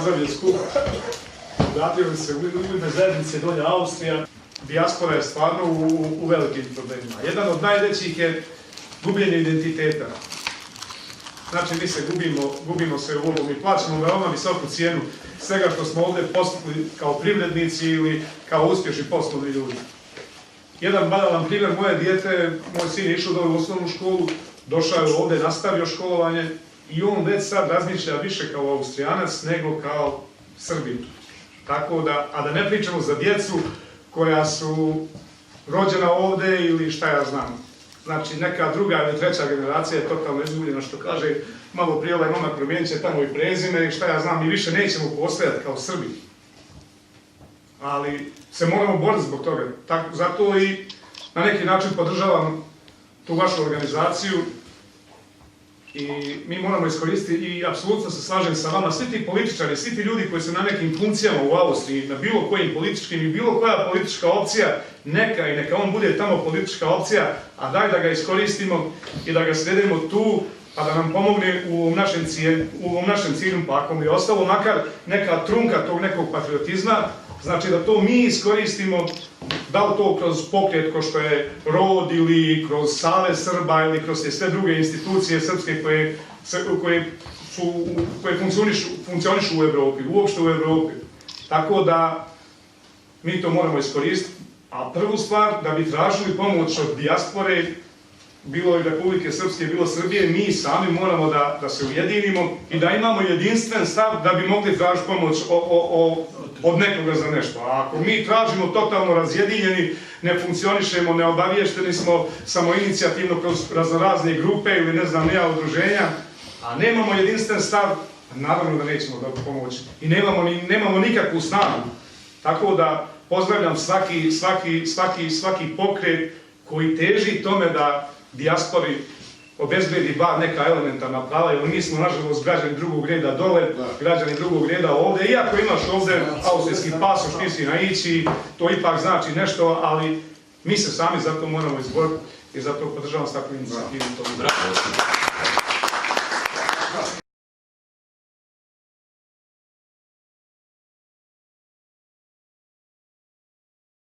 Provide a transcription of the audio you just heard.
pozdravio skup. Vratili se u ime zajednice Donja Austrija. Dijaspora je stvarno u velikim problemima. Jedan od najvećih je gubljenje identiteta. Znači, mi se gubimo se u ovom i plaćamo veoma visoku cijenu svega što smo ovdje postigli kao privrednici ili kao uspješni poslovni ljudi. Jedan banalan primjer, moje dijete, moj sin je išao u osnovnu školu, došao je ovdje, nastavio školovanje i on već sad razmišlja više kao Austrijanac nego kao Srbin. Tako da, a da ne pričamo za djecu koja su rođena ovdje ili šta ja znam. Znači, neka druga ili treća generacija je totalno izgubljena, što kaže malo prije ovaj momak, promijenit će tamo i prezime i šta ja znam, mi više nećemo postojati kao Srbi. Ali se moramo boriti zbog toga. Zato i na neki način podržavam tu vašu organizaciju i mi moramo iskoristiti i apsolutno se slažem sa vama, svi ti političari, svi ti ljudi koji su na nekim funkcijama u Austriji, na bilo kojim političkim i bilo koja politička opcija, neka on bude tamo politička opcija, a daj da ga iskoristimo i da ga svedemo tu, pa da nam pomogne u ovom našem cilju, pa ako mi je ostalo makar neka trunka tog nekog patriotizma, znači da to mi iskoristimo, da li to kroz pokret ko što je ROD ili kroz Savez Srba ili kroz sve druge institucije srpske koje funkcionišu u Evropi, uopšte u Evropi. Tako da mi to moramo iskoristiti. A prvu stvar, da bi tražili pomoć od dijaspore, bilo i Republike Srpske, bilo Srbije, mi sami moramo da se ujedinimo i da imamo jedinstven stav da bi mogli tražiti pomoć od nekoga za nešto. A ako mi tražimo totalno razjedinjeni, ne funkcionišemo, neobaviješteni smo samoinicijativno kroz raznorazne grupe ili ne znam nija udruženja, a nemamo jedinstven stav, naravno da nećemo dobiti pomoć i nemamo nikakvu snagu. Tako da pozdravljam svaki pokret koji teži tome da dijaspori obezbedi bar neka elementarna prava, jer mi smo nažalost građani drugog reda dole, građani drugog reda ovdje. Iako imaš ovdje austrijski pasoš, ti si naići, to ipak znači nešto, ali mi se sami za to moramo izboriti i zato podržavam s takvu inicijativu.